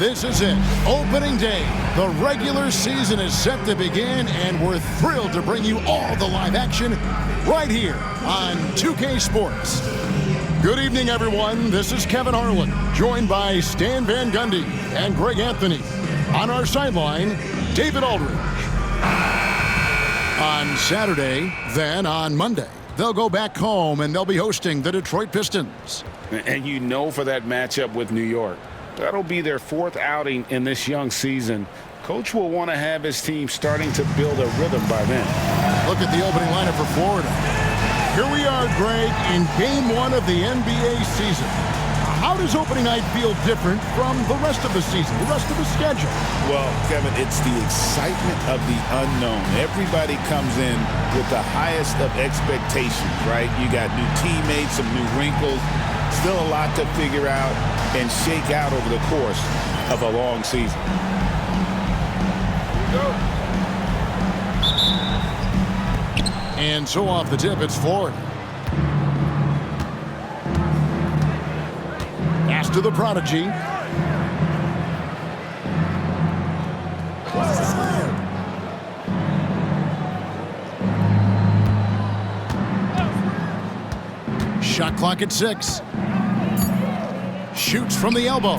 This is it. Opening day. The regular season is set to begin, and we're thrilled to bring you all the live action right here on 2K Sports. Good evening, everyone. This is Kevin Harlan, joined by Stan Van Gundy and Greg Anthony. On our sideline, David Aldridge. On Saturday, then on Monday, they'll go back home and they'll be hosting the Detroit Pistons. And you know, for that matchup with New York, that'll be their fourth outing in this young season. Coach will want to have his team starting to build a rhythm by then. Look at the opening lineup for Florida. Here we are, Greg, in Game 1 of the NBA season. How does opening night feel different from the rest of the season, the rest of the schedule? Well, Kevin, it's the excitement of the unknown. Everybody comes in with the highest of expectations, right? You got new teammates, some new wrinkles, still a lot to figure out and shake out over the course of a long season. And so off the tip, it's Florida. Pass to the prodigy. Shot clock at 6. Shoots from the elbow.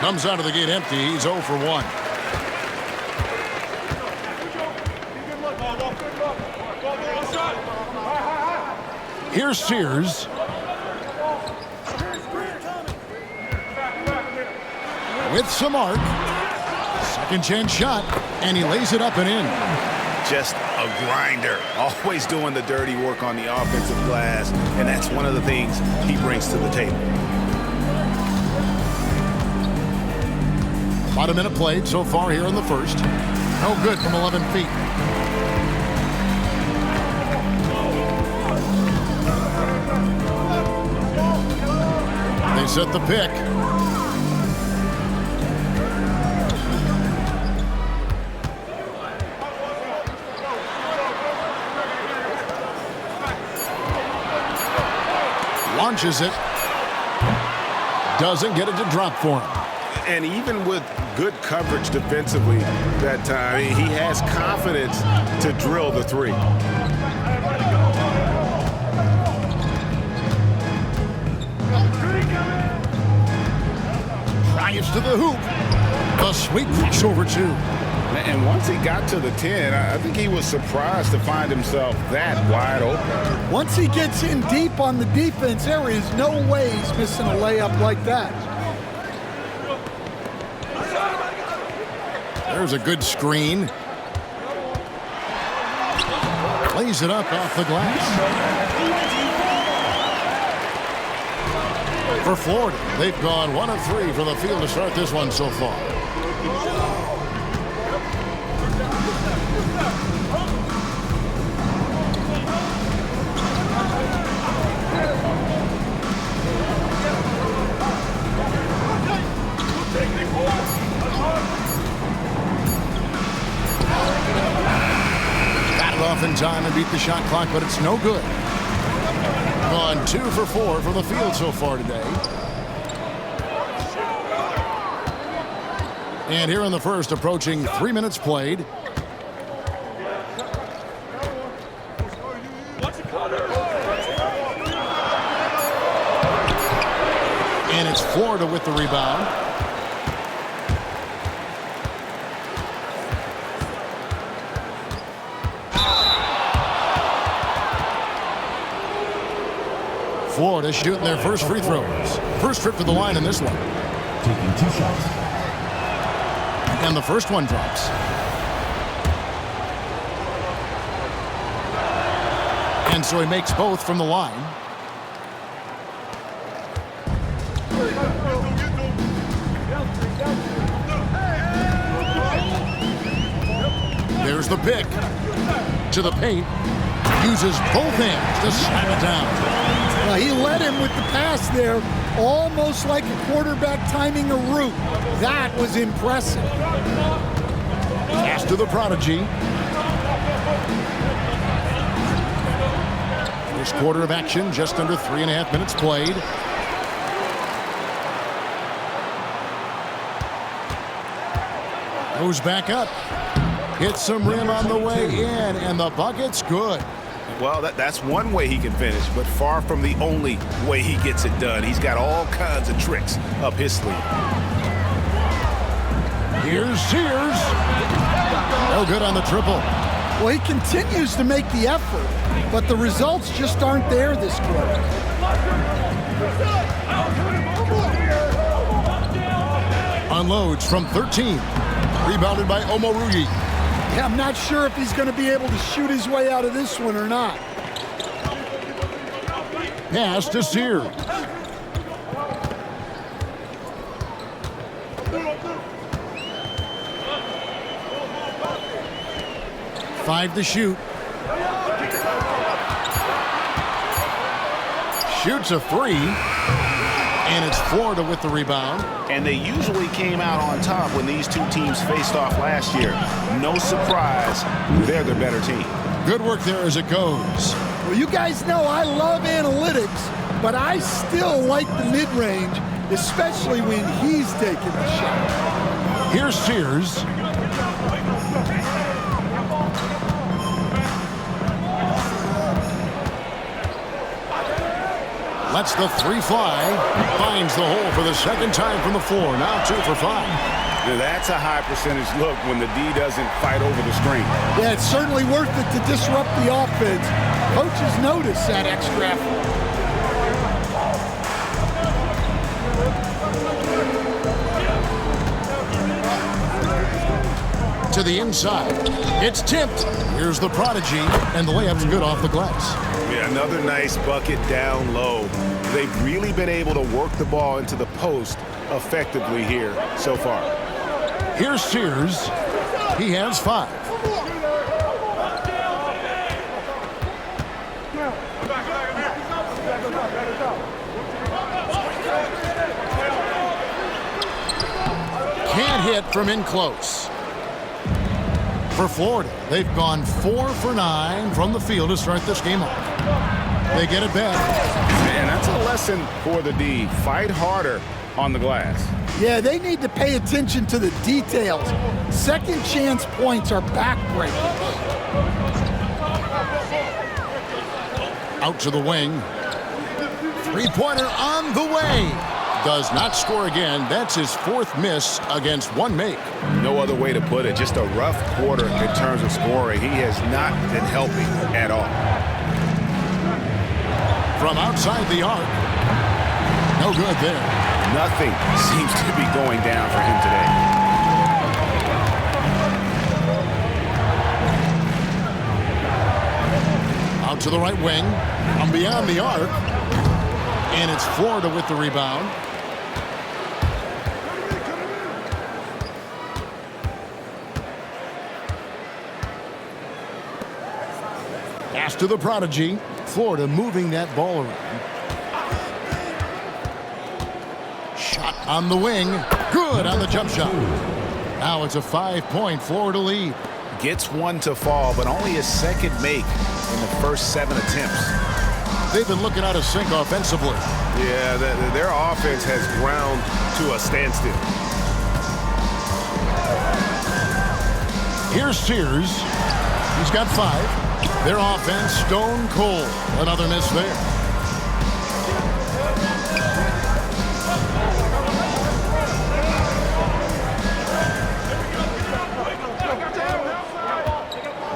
Comes out of the gate empty. He's 0 for 1. Here's Sears. With some arc. Second chance shot. And he lays it up and in. Just a grinder. Always doing the dirty work on the offensive glass. And that's one of the things he brings to the table. About a minute played so far here in the first. No good from 11 feet. They set the pick. Launches it. Doesn't get it to drop for him. And even with good coverage defensively that time, he has confidence to drill the three. Drives to the hoop. A sweet crossover, too. And once he got to the 10, I think he was surprised to find himself that wide open. Once he gets in deep on the defense, there is no way he's missing a layup like that. There's a good screen. Lays it up off the glass. For Florida, they've gone 1 of 3 from the field to start this one so far. Got it off in time and beat the shot clock, but it's no good. Gone 2 for 4 from the field so far today. And here in the first, approaching 3 minutes played. And it's Florida with the rebound. Florida shooting their first free throws. First trip to the line in this one. Taking 2 shots. And the first one drops. And so he makes both from the line. There's the pick. To the paint. Uses both hands to slam it down. He led him with the pass there, almost like a quarterback timing a route. That was impressive. Pass to the prodigy. First quarter of action, just under 3.5 minutes played. Goes back up. Hits some rim on the way in, and the bucket's good. Well, that's one way he can finish, but far from the only way he gets it done. He's got all kinds of tricks up his sleeve. Here's Sears. No good on the triple. Well, he continues to make the effort, but the results just aren't there this quarter. Unloads from 13. Rebounded by Omorugi. Yeah, I'm not sure if he's going to be able to shoot his way out of this one or not. Pass to Sears. Five to shoot. Shoots a three. And it's Florida with the rebound. And they usually came out on top when these two teams faced off last year. No surprise, they're the better team. Good work there as it goes. Well, you guys know I love analytics, but I still like the mid-range, especially when he's taking the shot. Here's Sears. Lets the three fly. Finds the hole for the second time from the floor. Now 2 for 5. That's a high percentage look when the D doesn't fight over the screen. Yeah, it's certainly worth it to disrupt the offense. Coaches notice that extra effort. To the inside. It's tipped. Here's the prodigy, and the layup's good off the glass. Yeah, another nice bucket down low. They've really been able to work the ball into the post effectively here so far. Here's Sears. He has 5. Can't hit from in close. For Florida, they've gone 4 for 9 from the field to start this game off. They get it back. Man, that's a lesson for the D. Fight harder on the glass. Yeah, they need to pay attention to the details. Second chance points are backbreakers. Out to the wing. Three-pointer on the way. Does not score again. That's his 4th miss against 1 make. No other way to put it. Just a rough quarter in terms of scoring. He has not been helping at all. From outside the arc. No good there. Nothing seems to be going down for him today. Out to the right wing. From beyond the arc. And it's Florida with the rebound. Pass to the prodigy. Florida moving that ball around. Shot on the wing. Good on the jump shot. Now it's a 5-point Florida lead. Gets one to fall, but only his second make in the first 7 attempts. They've been looking out of sync offensively. Yeah, their offense has ground to a standstill. Here's Sears. He's got 5. Their offense stone cold. Another miss there.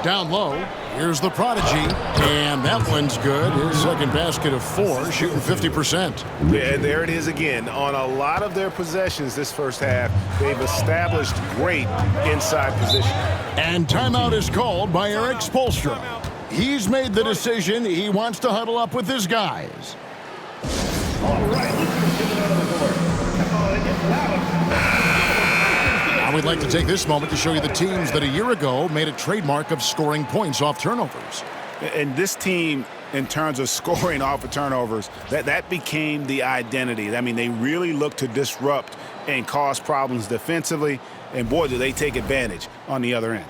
Down low. Here's the prodigy. And that one's good. His second basket of 4, shooting 50%. Yeah, there it is again. On a lot of their possessions this first half, they've established great inside position. And timeout is called by Eric Spoelstra. He's made the decision. He wants to huddle up with his guys. Now we'd like to take this moment to show you the teams that a year ago made a trademark of scoring points off turnovers. And this team, in terms of scoring off of turnovers, that became the identity. I mean, they really look to disrupt and cause problems defensively. And boy, do they take advantage on the other end.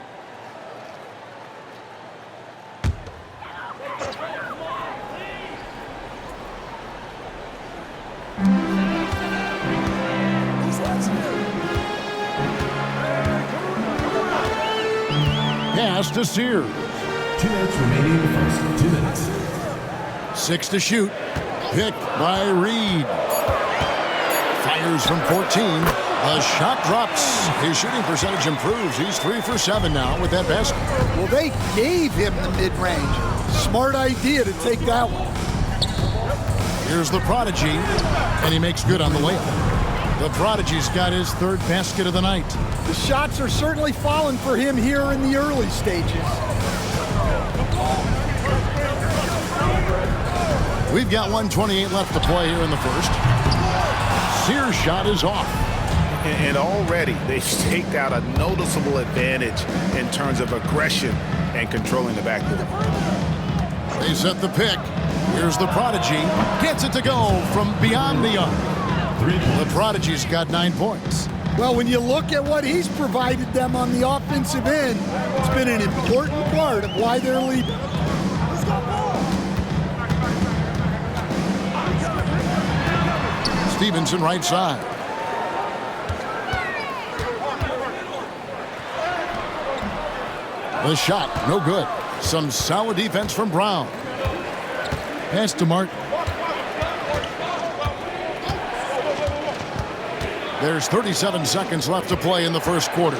pass to Sears. 2 minutes remaining in the first. 2 minutes. 6 to shoot. Picked by Reed. Fires from 14. The shot drops. His shooting percentage improves. He's 3 for 7 now with that basket. Well, they gave him the mid-range. Smart idea to take that one. Here's the Prodigy, and he makes good on the layup. The Prodigy's got his 3rd basket of the night. The shots are certainly falling for him here in the early stages. We've got 1:28 left to play here in the first. Sears' shot is off. And already they've staked out a noticeable advantage in terms of aggression and controlling the backcourt. They set the pick. Here's the Prodigy. Gets it to go from beyond the arc. The Prodigy's got 9 points. Well, when you look at what he's provided them on the offensive end, it's been an important part of why they're leading. Stevenson right side. The shot, no good. Some solid defense from Brown. Pass to Martin. There's 37 seconds left to play in the first quarter.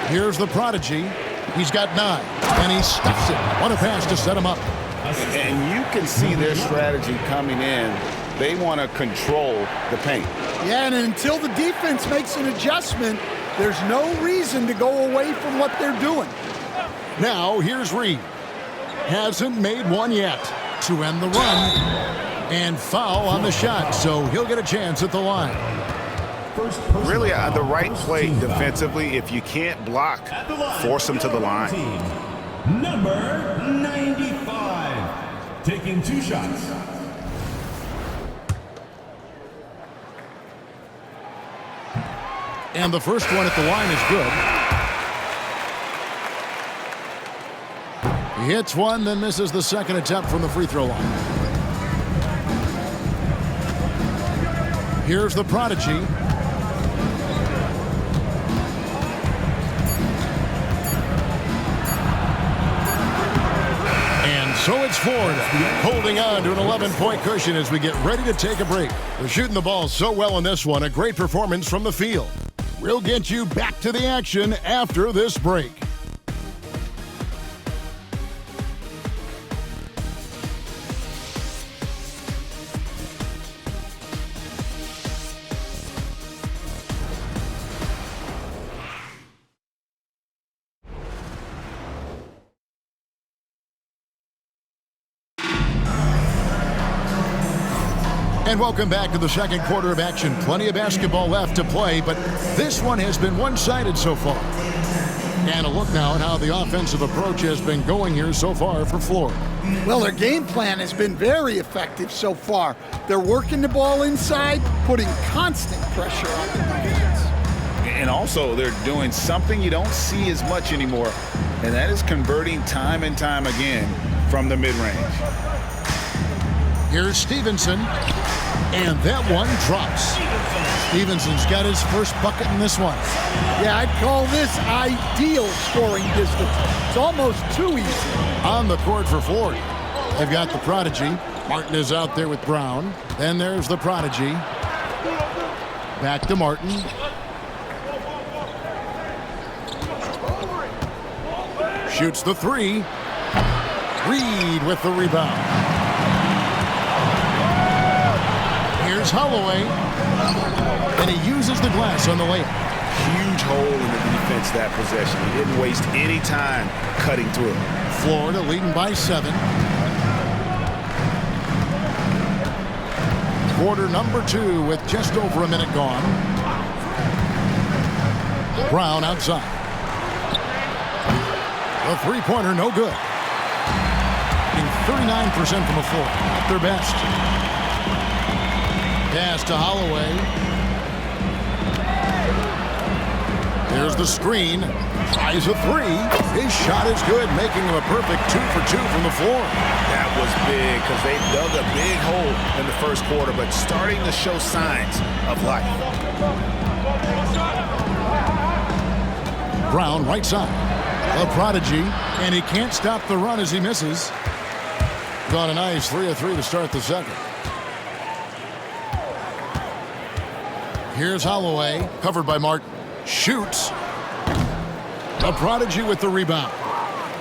Here's the Prodigy. He's got 9, and he stuffs it. What a pass to set him up. And you can see their strategy coming in. They want to control the paint. Yeah, and until the defense makes an adjustment, there's no reason to go away from what they're doing. Now, here's Reed. Hasn't made one yet to end the run. And foul on the shot, so he'll get a chance at the line. Really the right play defensively. If you can't block, force them to the line. Number 95, taking 2 shots. And the first one at the line is good. He hits one, then misses the second attempt from the free throw line. Here's the Prodigy. And so it's Florida holding on to an 11-point cushion as we get ready to take a break. They're shooting the ball so well in this one. A great performance from the field. We'll get you back to the action after this break. And welcome back to the second quarter of action. Plenty of basketball left to play, but this one has been one-sided so far. And a look now at how the offensive approach has been going here so far for Florida. Well, their game plan has been very effective so far. They're working the ball inside, putting constant pressure on the defense. And also, they're doing something you don't see as much anymore, and that is converting time and time again from the mid-range. Here's Stevenson, and that one drops. Stevenson's got his first bucket in this one. Yeah, I'd call this ideal scoring distance. It's almost too easy. On the court for Florida, they've got the Prodigy. Martin is out there with Brown. Then there's the Prodigy. Back to Martin. Shoots the 3. Reed with the rebound. Here's Holloway, and he uses the glass on the layup. Huge hole in the defense that possession. He didn't waste any time cutting through. Florida leading by 7. Quarter number 2 with just over a minute gone. Brown outside. The three-pointer no good. In 39% from the floor, at their best. Pass to Holloway. There's the screen. Tries a 3. His shot is good, making him a perfect 2 for 2 from the floor. That was big because they dug a big hole in the first quarter, but starting to show signs of life. Brown right side. A prodigy, and he can't stop the run as he misses. Got a nice 3 of 3 to start the second. Here's Holloway, covered by Martin. Shoots. A prodigy with the rebound.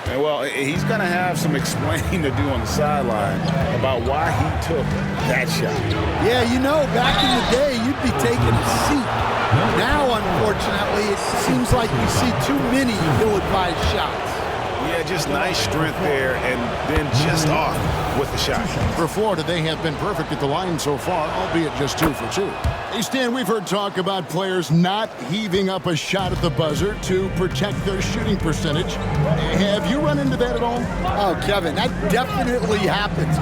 And well, he's going to have some explaining to do on the sideline about why he took that shot. Yeah, you know, back in the day, you'd be taking a seat. Now, unfortunately, it seems like you see too many ill-advised shots. Yeah, just nice strength there, and then just off with the shot. For Florida, they have been perfect at the line so far, albeit just 2 for 2. Hey, Stan, we've heard talk about players not heaving up a shot at the buzzer to protect their shooting percentage. Have you run into that at all? Oh, Kevin, that definitely happens.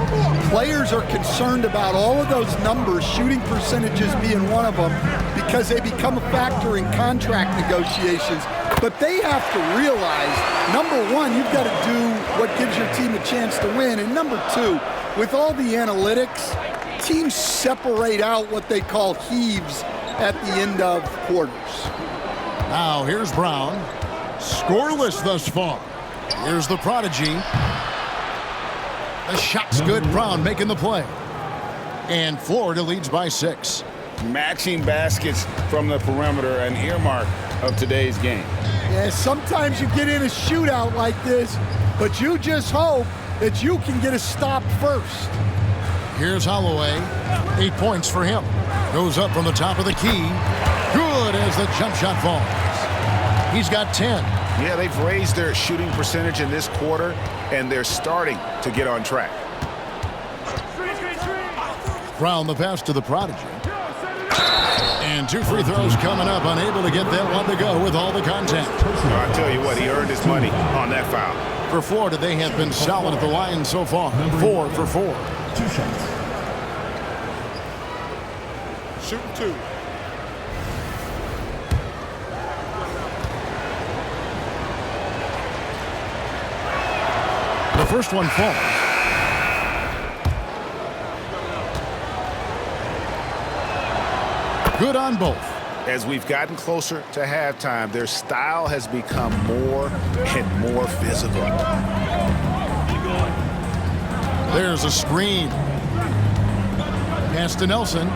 Players are concerned about all of those numbers, shooting percentages being one of them, because they become a factor in contract negotiations. But they have to realize, number one, you've got to do what gives your team a chance to win. And number two, with all the analytics, teams separate out what they call heaves at the end of quarters. Now, here's Brown. Scoreless thus far. Here's the prodigy. The shot's good. Brown making the play. And Florida leads by 6. Matching baskets from the perimeter, an earmark of today's game. Yeah, sometimes you get in a shootout like this, but you just hope that you can get a stop first. Here's Holloway. 8 points for him. Goes up from the top of the key. Good as the jump shot falls. He's got 10. Yeah, they've raised their shooting percentage in this quarter, and they're starting to get on track. Brown the pass to the prodigy. And 2 free throws coming up. Unable to get that one to go with all the contact. I tell you what, he earned his money on that foul. For Florida, they have been solid at the line so far. 4 for 4. 2 shots. Shooting 2. The first one falls. Good on both. As we've gotten closer to halftime, their style has become more and more physical. There's a screen. Pass to Nelson.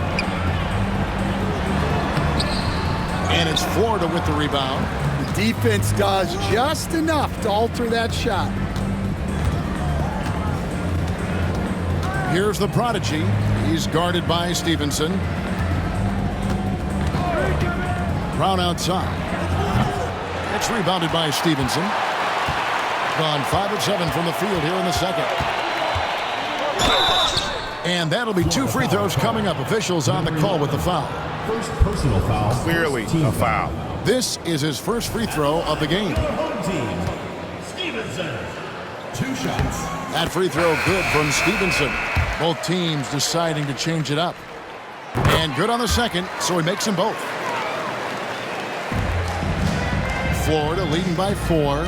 And it's Florida with the rebound. The defense does just enough to alter that shot. Here's the prodigy. He's guarded by Stevenson. Brown outside. It's rebounded by Stevenson. Gone 5 of 7 from the field here in the second. And that'll be 2 free throws coming up. Officials on the call with the foul. First personal foul. Clearly a foul. This is his first free throw of the game. Home team. Stevenson. 2 shots. That free throw good from Stevenson. Both teams deciding to change it up. And good on the second, so he makes them both. Florida leading by 4.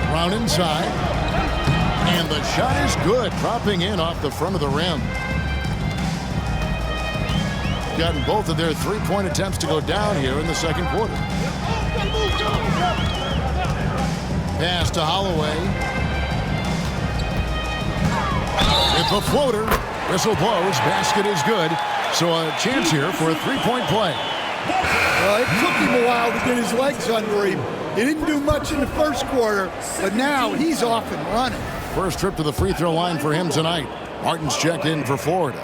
Brown inside. And the shot is good, dropping in off the front of the rim. Gotten both of their 3-point attempts to go down here in the second quarter. Pass to Holloway. It's a floater. Whistle blows. Basket is good. So a chance here for a 3-point play. Well, it took him a while to get his legs under him. He didn't do much in the first quarter, but now he's off and running. First trip to the free throw line for him tonight. Martin's checked in for Florida.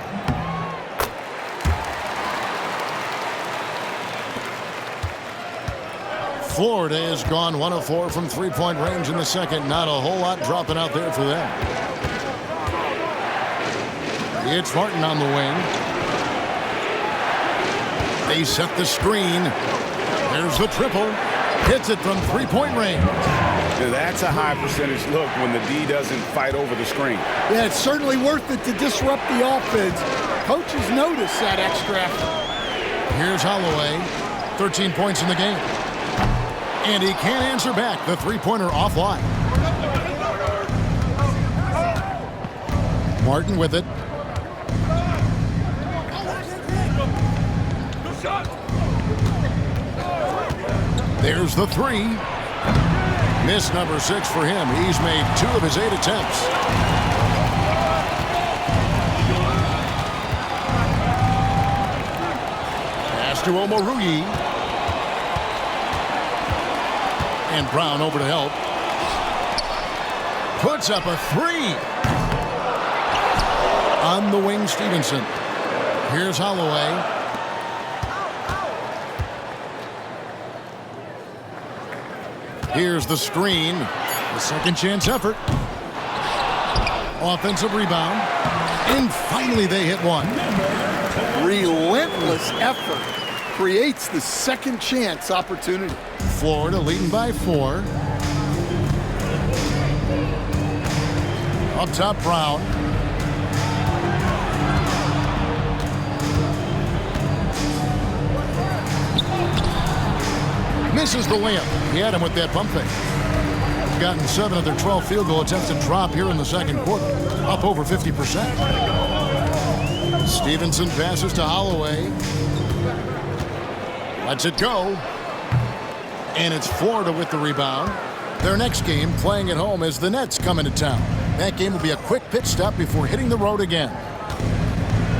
Florida has gone 1 of 4 from 3-point range in the second. Not a whole lot dropping out there for them. It's Martin on the wing. They set the screen. There's the triple. Hits it from 3-point range. That's a high percentage look when the D doesn't fight over the screen. Yeah, it's certainly worth it to disrupt the offense. Coaches notice that extra effort. Here's Holloway. 13 points in the game. And he can't answer back. The 3-pointer offline. Martin with it. There's the three. Miss number 6 for him. He's made 2 of his 8 attempts. Pass to Omoruyi. And Brown over to help. Puts up a 3. On the wing, Stevenson. Here's Holloway. Here's the screen. The second chance effort. Offensive rebound. And finally they hit one. Relentless effort creates the second chance opportunity. Florida leading by 4. Up top, Brown. Misses the layup. He had him with that pump fake. He's gotten 7 of their 12 field goal attempts to drop here in the second quarter. Up over 50%. Stevenson passes to Holloway. Lets it go. And it's Florida with the rebound. Their next game, playing at home, as the Nets come into town. That game will be a quick pit stop before hitting the road again.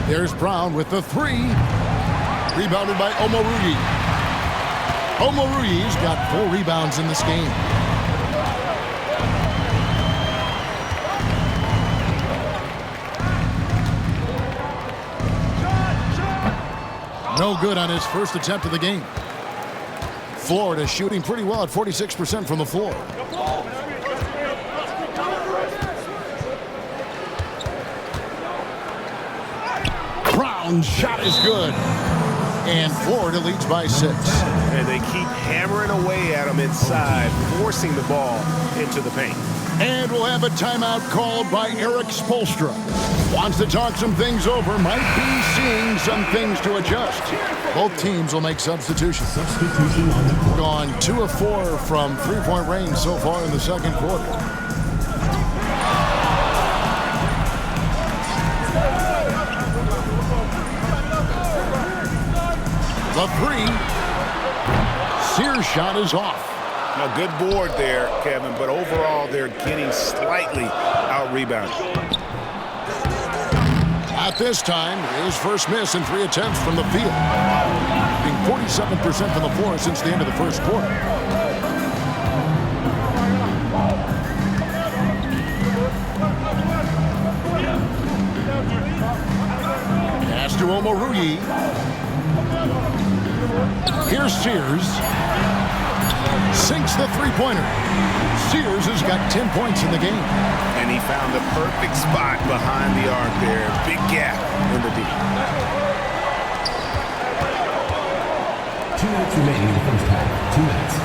There's Brown with the 3. Rebounded by Omoruyi. Omoruyi's got 4 rebounds in this game. No good on his first attempt of the game. Florida shooting pretty well at 46% from the floor. Brown's shot is good. And Florida leads by 6. And they keep hammering away at him inside, forcing the ball into the paint. And we'll have a timeout called by Eric Spoelstra. Wants to talk some things over, might be seeing some things to adjust. Both teams will make substitutions. Substitution on the court. Gone 2 of 4 from 3-point range so far in the second quarter. The 3. Sears' shot is off. A good board there, Kevin, but overall they're getting slightly out-rebounded. At this time, his first miss in 3 attempts from the field. Being 47% from the floor since the end of the first quarter. Pass to Omoruyi. Here's Sears. Sinks the three-pointer. Sears has got 10 points in the game. And he found the perfect spot behind the arc there. Big gap in the D. 2 minutes remaining in the first half. 2 minutes.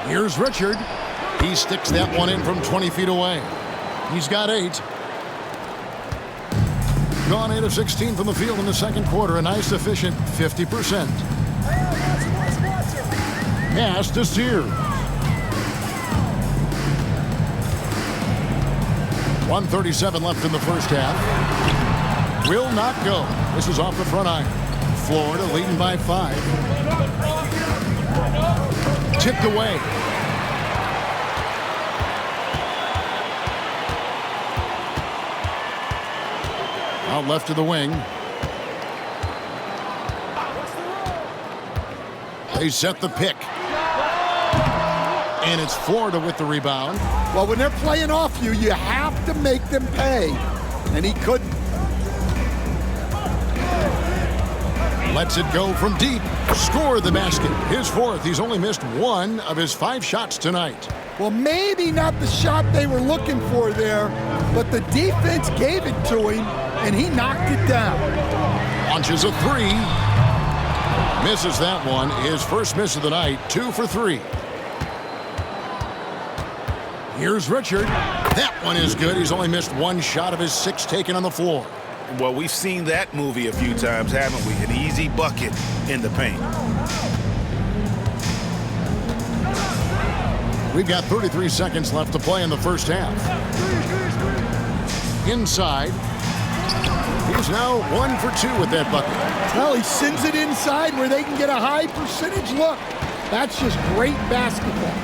Here's Richard. He sticks that one in from 20 feet away. He's got 8. Gone 8 of 16 from the field in the second quarter. A nice, efficient 50%. Pass to Sears. 1:37 left in the first half. Will not go. This is off the front iron. Florida leading by 5. Tipped away. Out left to the wing. They set the pick. And it's Florida with the rebound. Well, when they're playing off you, you have to make them pay. And he couldn't. Lets it go from deep. Score the basket. His 4th. He's only missed 1 of his 5 shots tonight. Well, maybe not the shot they were looking for there, but the defense gave it to him, and he knocked it down. Launches a 3. Misses that one. His first miss of the night. 2 for 3. Here's Richard. That one is good. He's only missed 1 shot of his 6 taken on the floor. Well, we've seen that movie a few times, haven't we? An easy bucket in the paint. We've got 33 seconds left to play in the first half. Inside. He's now 1 for 2 with that bucket. Well, he sends it inside where they can get a high percentage look. That's just great basketball.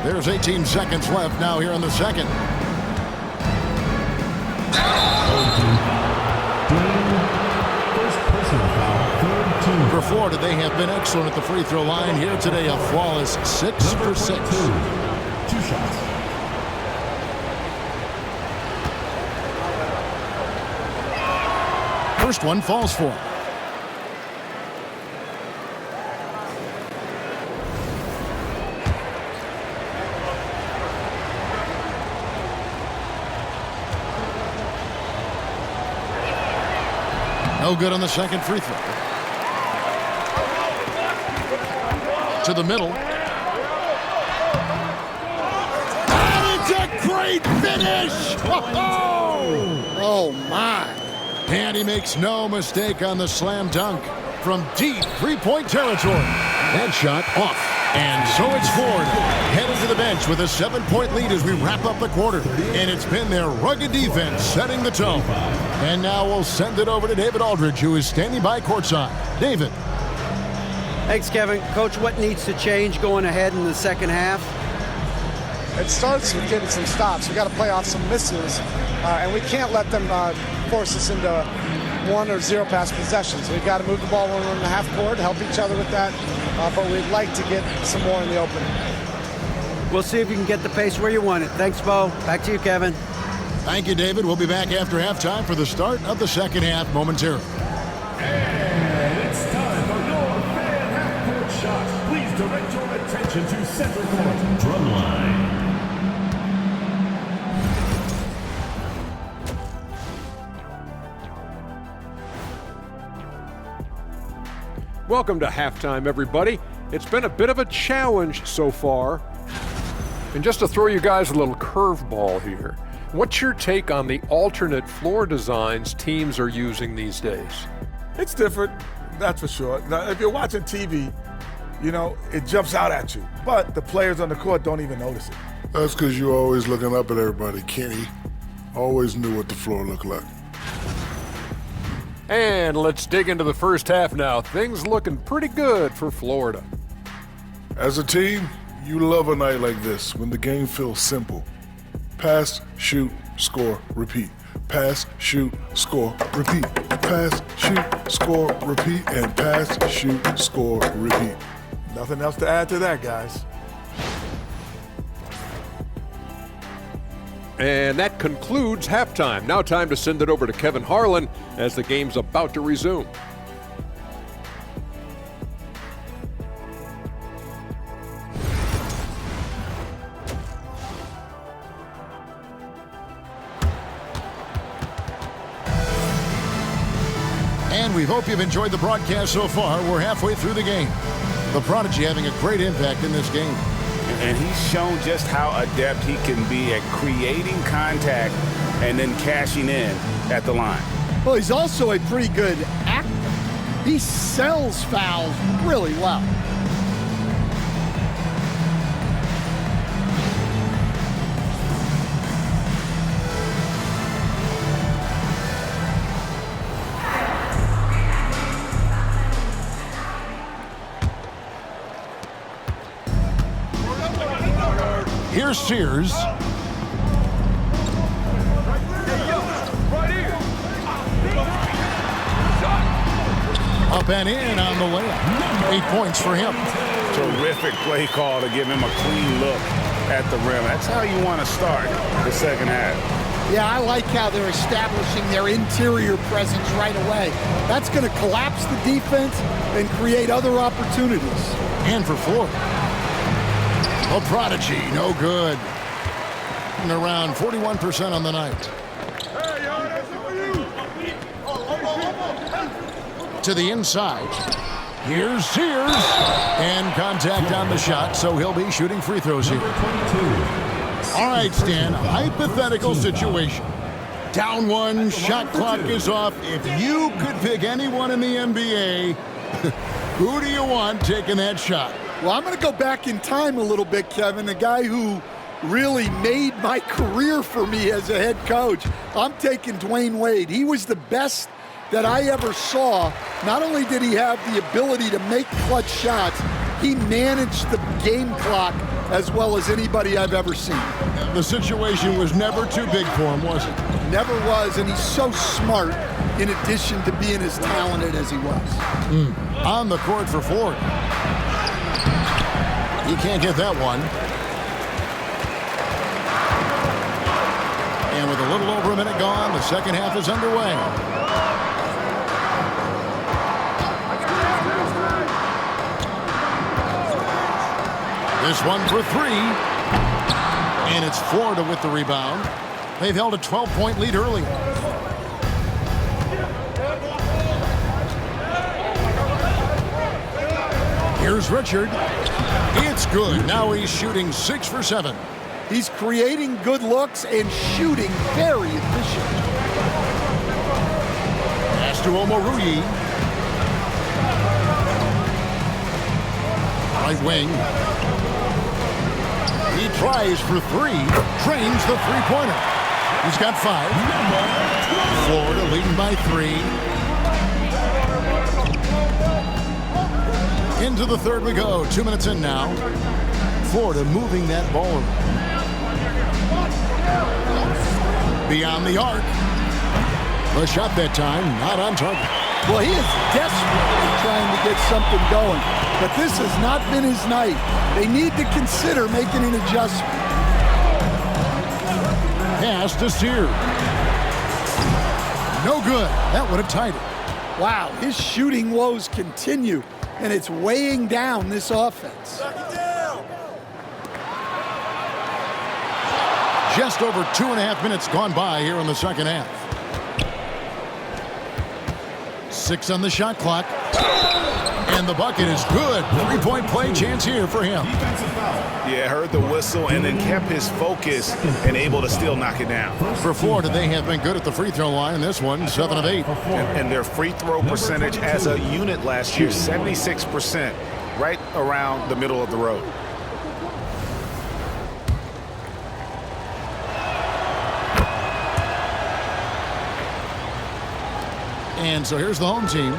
There's 18 seconds left now here in the second. First personal foul, third team. For Florida, they have been excellent at the free throw line. Here today, a flawless 6 for 6. 2 shots. First one falls for him. No good on the second free throw. To the middle. And it's a great finish! Oh, my. And he makes no mistake on the slam dunk from deep three-point territory. That shot off. And so it's Florida headed to the bench with a 7-point lead as we wrap up the quarter. And it's been their rugged defense setting the tone. And now we'll send it over to David Aldridge, who is standing by courtside. David. Thanks, Kevin. Coach, what needs to change going ahead in the second half? It starts with getting some stops. We got to play off some misses, and we can't let them force us into 1 or 0 pass possessions. We've got to move the ball when we're in the half court, help each other with that, but we'd like to get some more in the open. We'll see if you can get the pace where you want it. Thanks, Bo. Back to you, Kevin. Thank you, David. We'll be back after halftime for the start of the second half momentarily. And it's time for your fan half-court shot. Please direct your attention to center court. Drum line. Welcome to halftime, everybody. It's been a bit of a challenge so far. And just to throw you guys a little curveball here, what's your take on the alternate floor designs teams are using these days? It's different, that's for sure. Now, if you're watching TV, you know, it jumps out at you. But the players on the court don't even notice it. That's because you're always looking up at everybody, Kenny. Always knew what the floor looked like. And let's dig into the first half now. Things looking pretty good for Florida. As a team, you love a night like this when the game feels simple. Pass, shoot, score, repeat. Pass, shoot, score, repeat. Pass, shoot, score, repeat. And pass, shoot, score, repeat. Nothing else to add to that, guys. And that concludes halftime. Now time to send it over to Kevin Harlan as the game's about to resume. And we hope you've enjoyed the broadcast so far. We're halfway through the game. The Prodigy having a great impact in this game. And he's shown just how adept he can be at creating contact and then cashing in at the line. Well, he's also a pretty good actor. He sells fouls really well. Here's Sears. Up and in on the layup. 8 points for him. Terrific play call to give him a clean look at the rim. That's how you want to start the second half. Yeah, I like how they're establishing their interior presence right away. That's going to collapse the defense and create other opportunities. And for Florida. A Prodigy, no good. And around 41% on the night. To the inside. Here's Sears. And contact on the shot, so he'll be shooting free throws here. All right, Stan, hypothetical situation. Down one, shot clock is off. If you could pick anyone in the NBA, who do you want taking that shot? Well, I'm going to go back in time a little bit, Kevin. A guy who really made my career for me as a head coach, I'm taking Dwayne Wade. He was the best that I ever saw. Not only did he have the ability to make clutch shots, he managed the game clock as well as anybody I've ever seen. The situation was never too big for him, was it? Never was, and he's so smart in addition to being as talented as he was. On the court for Ford. He can't get that one. And with a little over a minute gone, the second half is underway. This one for three. And it's Florida with the rebound. They've held a 12-point lead early. Here's Richard. It's good. Now he's shooting 6 for 7. He's creating good looks and shooting very efficient. Pass to Omoruyi. Right wing. He tries for three. Drains the three-pointer. He's got 5. Florida leading by 3. Into the third we go. 2 minutes in now. Florida moving that ball around. Beyond the arc. The shot that time, not on target. Well, he is desperately trying to get something going, but this has not been his night. They need to consider making an adjustment. Pass to Sears. No good. That would have tied it. Wow, his shooting woes continue, and it's weighing down this offense. Just over 2.5 minutes gone by here in the second half. 6 on the shot clock. And the bucket is good. 3-point play chance here for him. Yeah, heard the whistle and then kept his focus and able to still knock it down. For Florida, they have been good at the free throw line. This one, 7 of 8. And their free throw percentage as a unit last year, 76%, right around the middle of the road. And so here's the home team.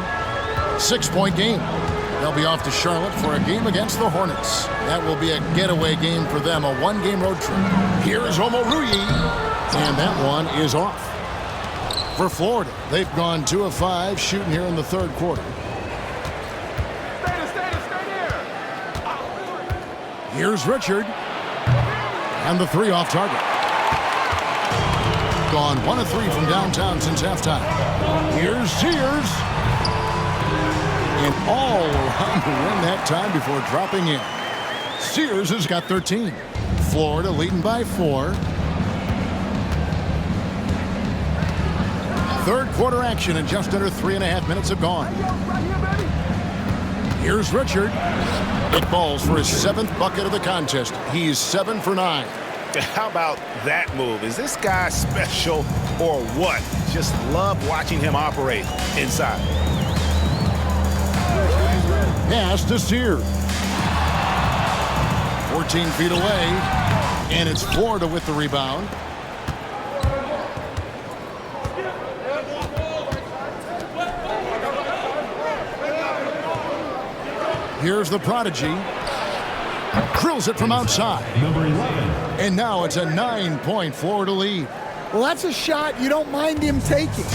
6-point game. They'll be off to Charlotte for a game against the Hornets. That will be a getaway game for them, a 1-game road trip. Here's Omoruyi. And that one is off. For Florida, they've gone 2 of 5 shooting here in the third quarter. Here's Richard. And the 3 off target. Gone 1 of 3 from downtown since halftime. Here's Sears. And all around the rim that time before dropping in. Sears has got 13. Florida leading by 4. Third quarter action and just under 3.5 minutes have gone. Here's Richard. It falls for his 7th bucket of the contest. He's 7 for 9. How about that move? Is this guy special or what? Just love watching him operate inside. Pass to Sears. 14 feet away, and it's Florida with the rebound. Here's the prodigy. Drills it from outside. Number 11. And now it's a 9-point Florida lead. Well, that's a shot you don't mind him taking.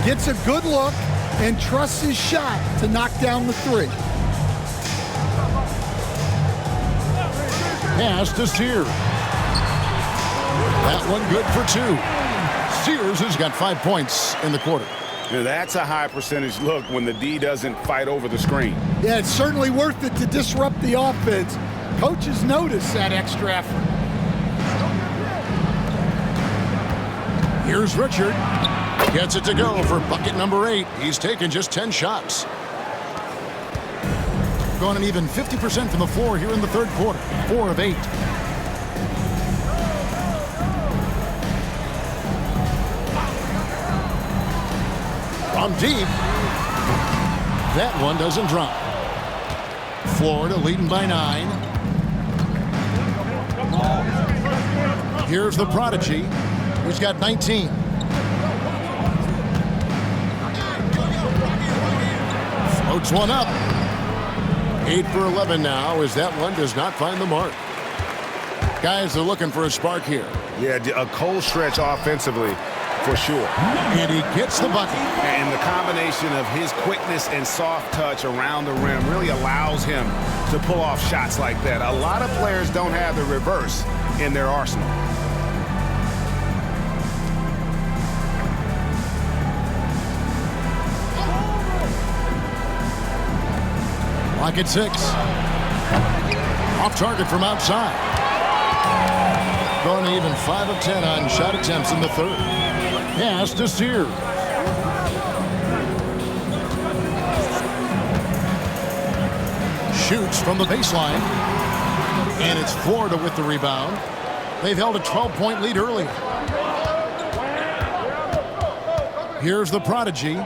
Gets a good look and trusts his shot to knock down the 3. Pass to Sears. That one good for 2. Sears has got 5 points in the quarter. Now that's a high percentage look when the D doesn't fight over the screen. Yeah, it's certainly worth it to disrupt the offense. Coaches notice that extra effort. Here's Richard. Gets it to go for bucket number 8. He's taken just 10 shots. Gone an even 50% from the floor here in the third quarter. 4 of 8. From deep. That one doesn't drop. Florida leading by 9. Here's the prodigy, who's got 19. Floats one up. 8 for 11 now as that one does not find the mark. Guys are looking for a spark here. Yeah, a cold stretch offensively for sure. And he gets the bucket. And the combination of his quickness and soft touch around the rim really allows him to pull off shots like that. A lot of players don't have the reverse in their arsenal. Lock at 6. Off target from outside. Going even 5 of 10 on shot attempts in the third. Pass to Sears. Shoots from the baseline. And it's Florida with the rebound. They've held a 12-point lead early. Here's the prodigy.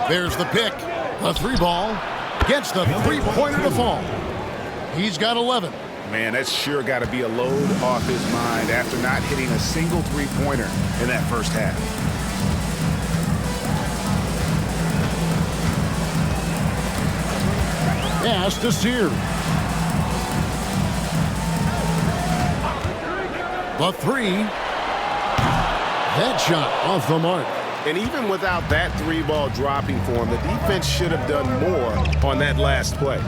There's the pick. The three ball gets the three-pointer to fall. He's got 11. Man, that's sure got to be a load off his mind after not hitting a single three-pointer in that first half. Pass to Sears. The three. That shot off the mark. And even without that three ball dropping for him, the defense should have done more on that last play.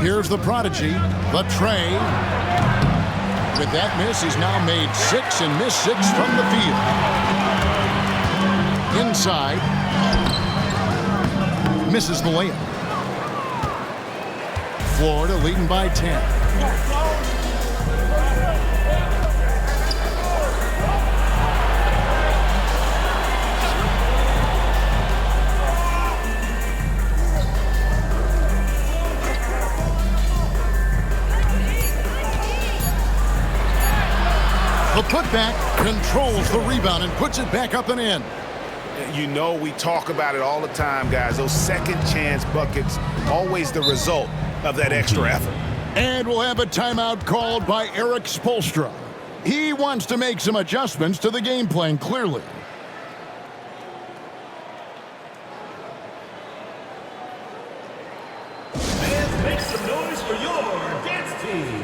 Here's the prodigy, the tray. With that miss, he's now made 6 and missed 6 from the field. Inside. Misses the layup. Florida leading by 10. The putback controls the rebound and puts it back up and in. You know, we talk about it all the time, guys. Those second chance buckets, always the result of that extra effort. And we'll have a timeout called by Eric Spoelstra. He wants to make some adjustments to the game plan, clearly. And make some noise for your dance team.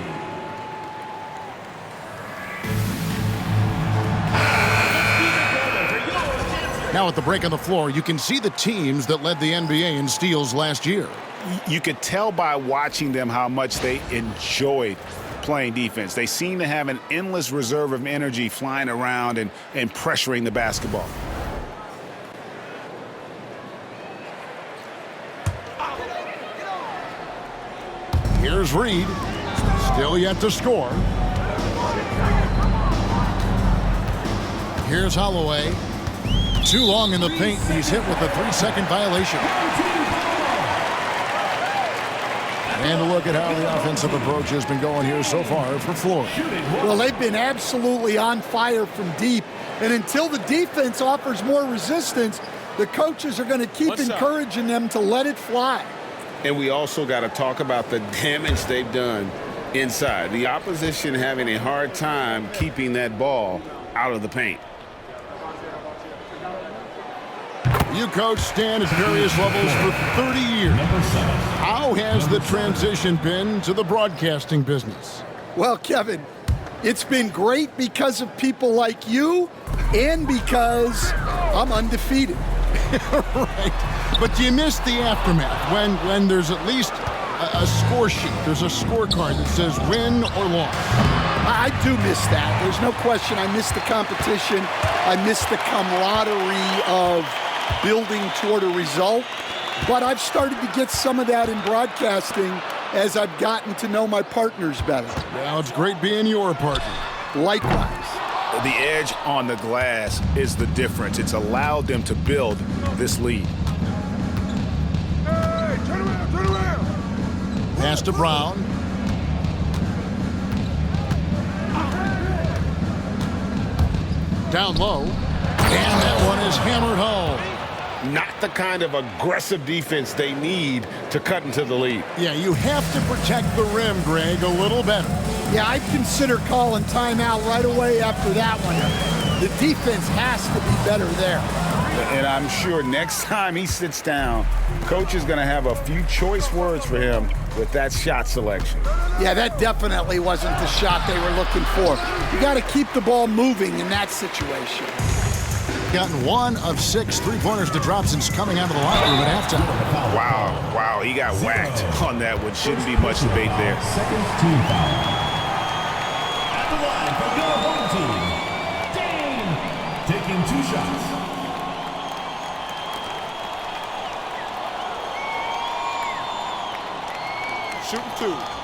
Now at the break on the floor, you can see the teams that led the NBA in steals last year. You could tell by watching them how much they enjoyed playing defense. They seem to have an endless reserve of energy flying around and pressuring the basketball. Here's Reed. Still yet to score. Here's Holloway. Too long in the paint. He's hit with a 3-second violation. And a look at how the offensive approach has been going here so far for Florida. Well, they've been absolutely on fire from deep. And until the defense offers more resistance, the coaches are going to keep encouraging them to let it fly. And we also got to talk about the damage they've done inside. The opposition having a hard time keeping that ball out of the paint. You coached Stan at various levels for 30 years. How has the transition been to the broadcasting business? Well, Kevin, it's been great because of people like you and because I'm undefeated. Right. But do you miss the aftermath when there's at least a score sheet? There's a scorecard that says win or loss. I do miss that. There's no question. I miss the competition. I miss the camaraderie of building toward a result. But I've started to get some of that in broadcasting as I've gotten to know my partners better. Well, it's great being your partner. Likewise. The edge on the glass is the difference. It's allowed them to build this lead. Hey, turn around. Pass to Brown. Down low. And that one is hammered home. Not the kind of aggressive defense they need to cut into the lead. Yeah, you have to protect the rim, Greg, a little better. Yeah, I'd consider calling timeout right away after that one. The defense has to be better there. And I'm sure next time he sits down, coach is going to have a few choice words for him with that shot selection. Yeah, that definitely wasn't the shot they were looking for. You got to keep the ball moving in that situation. Gotten 1 of 6 three-pointers to drop since coming out of the locker room at halftime. Wow, he got whacked on that one. Shouldn't be much debate there. Second team foul. At the line for your home team, Dame, taking 2 shots. Shooting 2.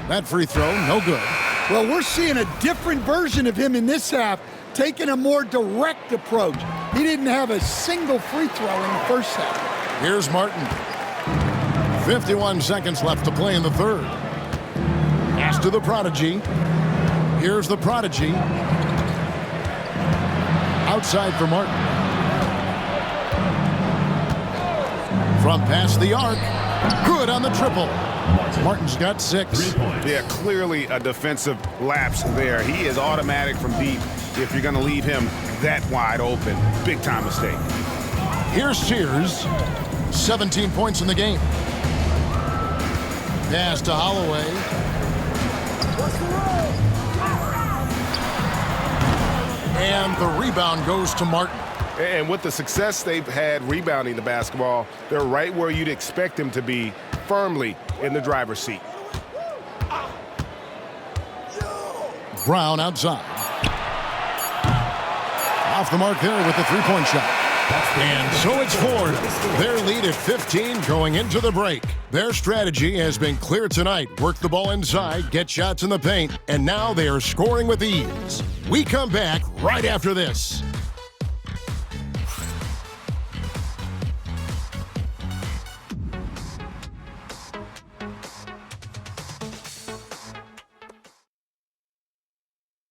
That free throw, no good. Well, we're seeing a different version of him in this half, taking a more direct approach. He didn't have a single free throw in the first half. Here's Martin. 51 seconds left to play in the third. Pass to the prodigy. Here's the prodigy. Outside for Martin. From past the arc. Good on the triple. Martin's got 6. Yeah, clearly a defensive lapse there. He is automatic from deep if you're going to leave him that wide open. Big time mistake. Here's Sears. 17 points in the game. Pass to Holloway. And the rebound goes to Martin. And with the success they've had rebounding the basketball, they're right where you'd expect them to be, firmly in the driver's seat. Brown outside. Off the mark there with the three-point shot. And so it's Ford. Their lead at 15 going into the break. Their strategy has been clear tonight. Work the ball inside, get shots in the paint, and now they are scoring with ease. We come back right after this.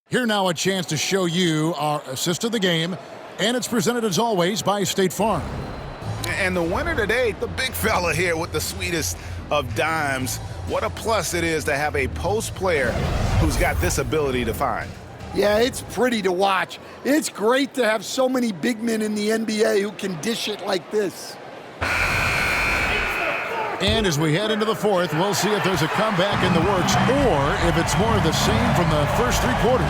Here now a chance to show you our assist of the game, and it's presented as always by State Farm. And the winner today, the big fella here with the sweetest of dimes. What a plus it is to have a post player who's got this ability to find. Yeah, it's pretty to watch. It's great to have so many big men in the NBA who can dish it like this. And as we head into the fourth, we'll see if there's a comeback in the works or if it's more of the same from the first 3 quarters.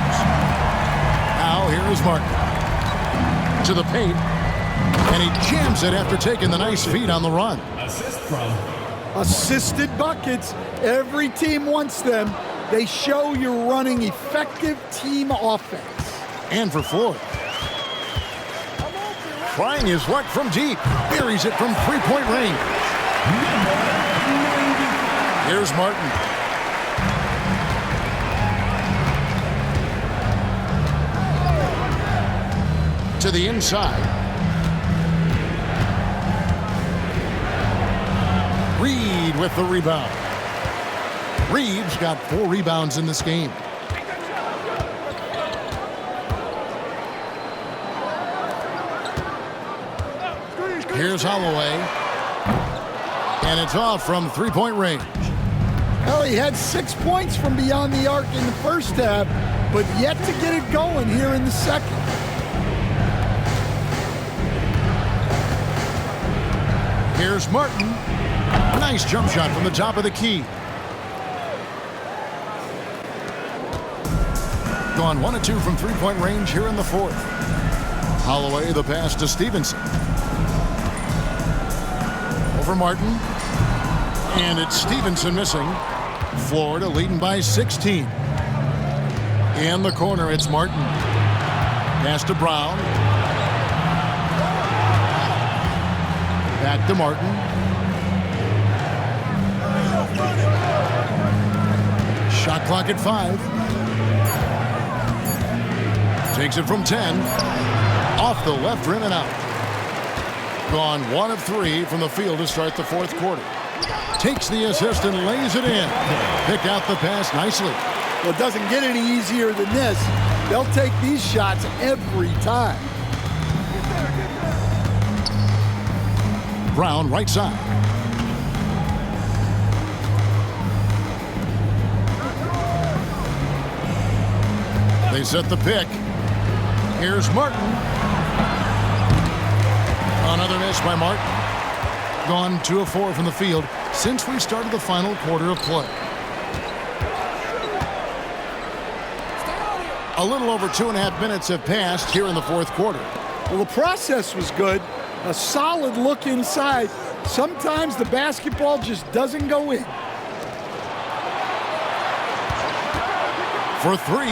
Now, here is Martin. To the paint. And he jams it after taking the nice feed on the run. Assist from. Assisted buckets. Every team wants them. They show you're running effective team offense. And for Floyd. Trying his luck from deep. Buries it from 3-point range. Here's Martin. To the inside. Reed with the rebound. Reed's got 4 rebounds in this game. Here's Holloway. And it's off from 3-point range. Well, he had 6 points from beyond the arc in the first half, but yet to get it going here in the second. Here's Martin. Nice jump shot from the top of the key. Gone 1 of 2 from 3-point range here in the fourth. Holloway the pass to Stevenson. Over Martin. And it's Stevenson missing. Florida leading by 16. In the corner, it's Martin. Pass to Brown. Back to Martin. Shot clock at 5. Takes it from 10. Off the left rim and out. Gone 1 of 3 from the field to start the fourth quarter. Takes the assist and lays it in. Picked out the pass nicely. Well, it doesn't get any easier than this. They'll take these shots every time. Brown, right side. They set the pick. Here's Martin. Another miss by Martin. Gone 2 of 4 from the field since we started the final quarter of play. A little over 2.5 minutes have passed here in the fourth quarter. Well, the process was good. A solid look inside. Sometimes the basketball just doesn't go in. For 3,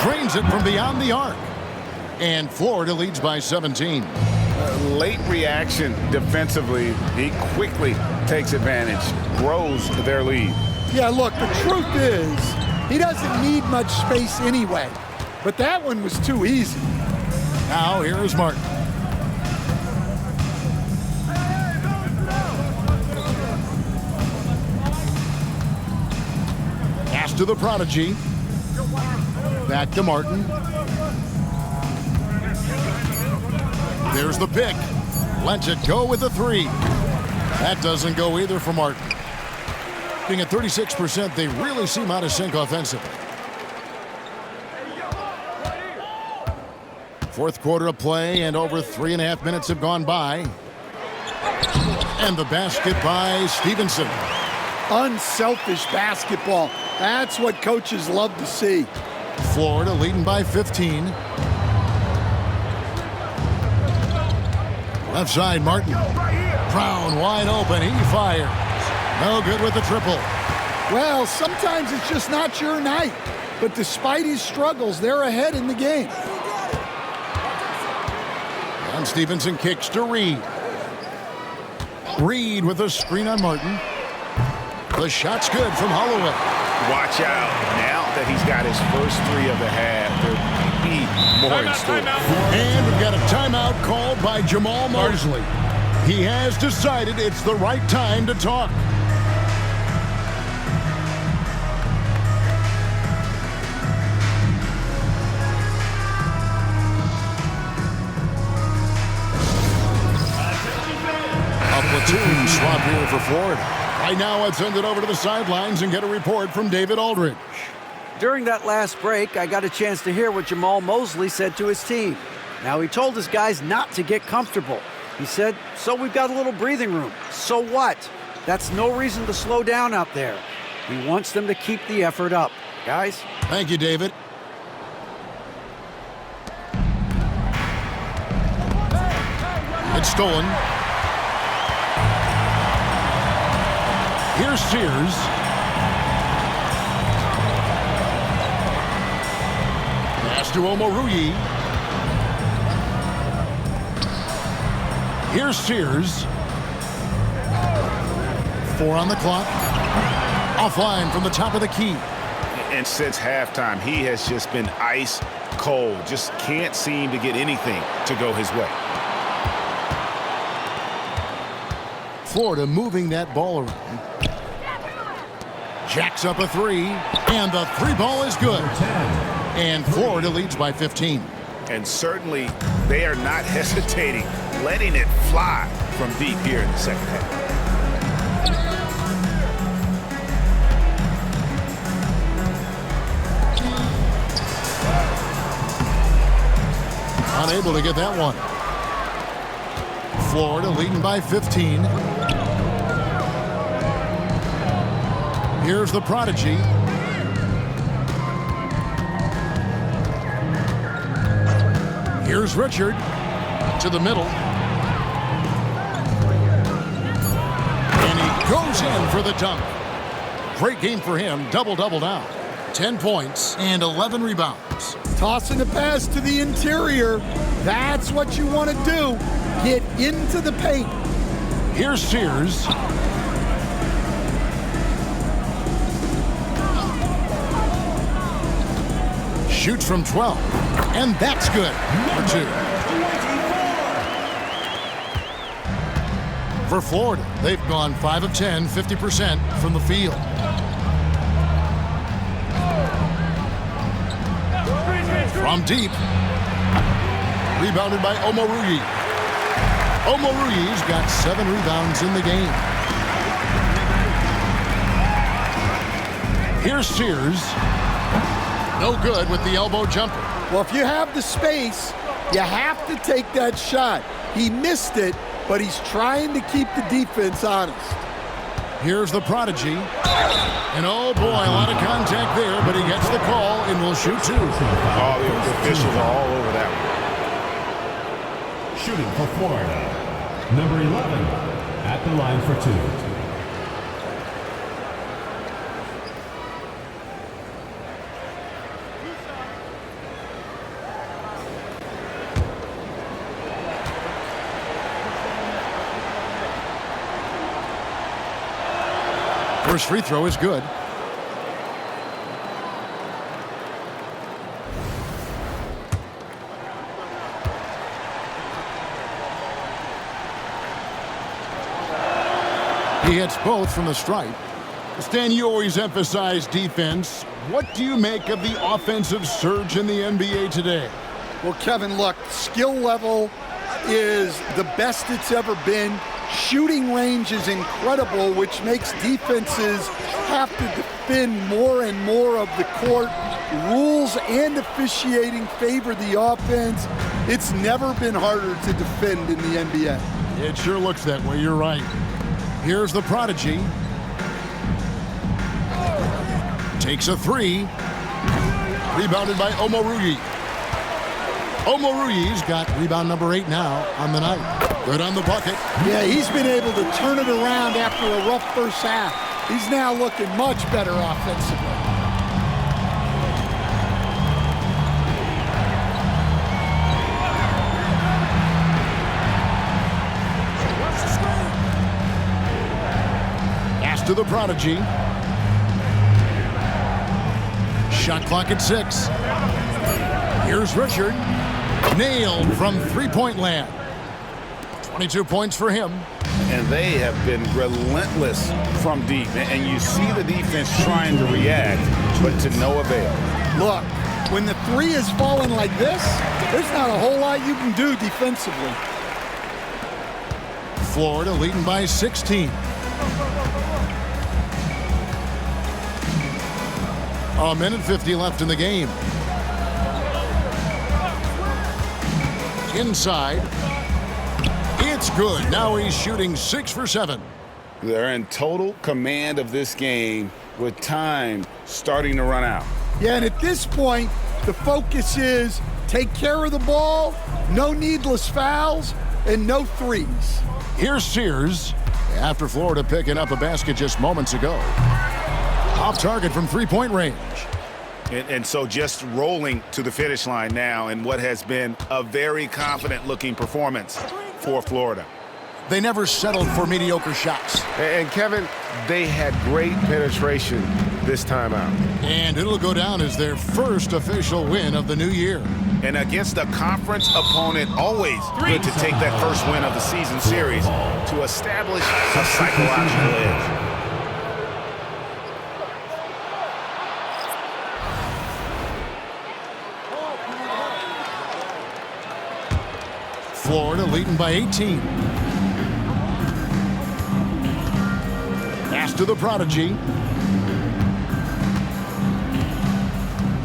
drains it from beyond the arc. And Florida leads by 17. Late reaction defensively. He quickly takes advantage, grows their lead. Yeah, look, the truth is, he doesn't need much space anyway. But that one was too easy. Now here is Martin. Pass to the prodigy. Back to Martin. There's the pick. Lets it go with the 3. That doesn't go either for Martin. Being at 36%, they really seem out of sync offensively. Fourth quarter of play, and over 3.5 minutes have gone by. And the basket by Stevenson. Unselfish basketball. That's what coaches love to see. Florida leading by 15. Left side, Martin. Brown wide open. He fires. No good with the triple. Well, sometimes it's just not your night. But despite his struggles, they're ahead in the game. And Stevenson kicks to Reed. Reed with a screen on Martin. The shot's good from Holloway. Watch out. Now that he's got his first 3 of the half, there may be more in store. And we've got a timeout called by Jamal Mosley. He has decided it's the right time to talk. A platoon swap here for Florida. Right now, let's send it over to the sidelines and get a report from David Aldridge. During that last break, I got a chance to hear what Jamal Mosley said to his team. Now, he told his guys not to get comfortable. He said, so we've got a little breathing room. So what? That's no reason to slow down out there. He wants them to keep the effort up. Guys? Thank you, David. It's stolen. Here's Sears. Pass to Omoruyi. Here's Sears. 4 on the clock. Offline from the top of the key. And since halftime, he has just been ice cold. Just can't seem to get anything to go his way. Florida moving that ball around. Jacks up a 3, and the 3 ball is good. And Florida leads by 15. And certainly they are not hesitating, letting it fly from deep here in the second half. Unable to get that one. Florida leading by 15. Here's the prodigy. Here's Richard to the middle. And he goes in for the dunk. Great game for him. Double-double now. 10 points and 11 rebounds. Tossing the pass to the interior. That's what you want to do. Get into the paint. Here's Sears. Shoots from 12. And that's good. For 2. For Florida, they've gone 5 of 10, 50% from the field. From deep. Rebounded by Omoruyi. Omoruyi's got 7 rebounds in the game. Here's Sears. No good with the elbow jumper. Well, if you have the space, you have to take that shot. He missed it, but he's trying to keep the defense honest. Here's the prodigy. And oh boy, a lot of contact there, but he gets the call and will shoot 2. All the officials are all over that one. Shooting for Florida, number 11, at the line for 2. First free throw is good. He hits both from the stripe. Stan, you always emphasize defense. What do you make of the offensive surge in the NBA today? Well, Kevin, look, skill level is the best it's ever been. Shooting range is incredible, which makes defenses have to defend more and more of the court. Rules and officiating favor the offense. It's never been harder to defend in the NBA. It sure looks that way, you're right. Here's the prodigy. Takes a 3. Rebounded by Omoruyi. Omoruyi's got rebound number 8 now on the night. Good on the bucket. Yeah, he's been able to turn it around after a rough first half. He's now looking much better offensively. Pass to the prodigy. Shot clock at 6. Here's Richard. Nailed from three-point land. 22 points for him. And they have been relentless from deep. And you see the defense trying to react, but to no avail. Look, when the 3 is falling like this, there's not a whole lot you can do defensively. Florida leading by 16. A minute 50 left in the game. Inside. It's good. Now he's shooting 6 for 7. They're in total command of this game with time starting to run out. Yeah, and at this point, the focus is take care of the ball, no needless fouls, and no threes. Here's Sears after Florida picking up a basket just moments ago. Off target from three-point range. And so just rolling to the finish line now in what has been a very confident-looking performance for Florida. They never settled for mediocre shots. And Kevin, they had great penetration this time out. And it'll go down as their first official win of the new year. And against a conference opponent, always good to take that first win of the season series to establish a psychological edge. Florida leading by 18. Pass to the prodigy.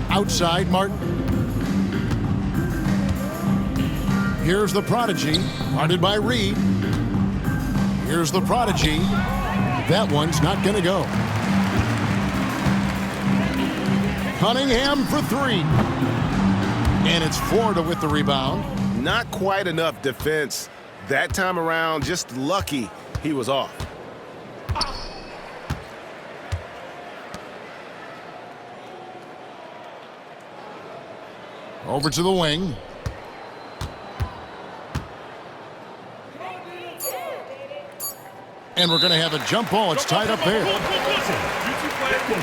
Outside Martin. Here's the prodigy, guarded by Reed. Here's the prodigy. That one's not going to go. Cunningham for 3. And it's Florida with the rebound. Not quite enough defense that time around. Just lucky he was off. Over to the wing. And we're going to have a jump ball. It's tied up there. It will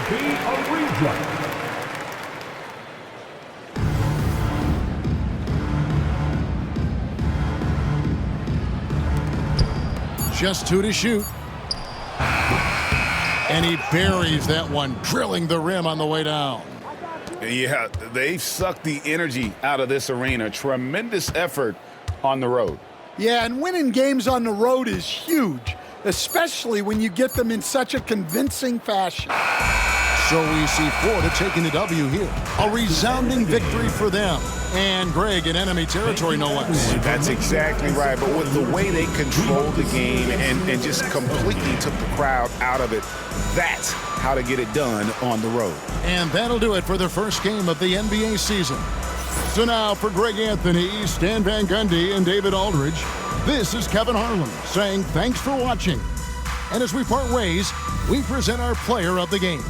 be a replay. Just 2 to shoot. And he buries that one, drilling the rim on the way down. Yeah, they've sucked the energy out of this arena. Tremendous effort on the road. Yeah, and winning games on the road is huge, especially when you get them in such a convincing fashion. So we see Florida taking the W here. A resounding victory for them. And Greg in enemy territory, no less. That's exactly right. But with the way they controlled the game and just completely took the crowd out of it, that's how to get it done on the road. And that'll do it for the first game of the NBA season. So now for Greg Anthony, Stan Van Gundy, and David Aldridge, this is Kevin Harlan saying thanks for watching. And as we part ways, we present our player of the game.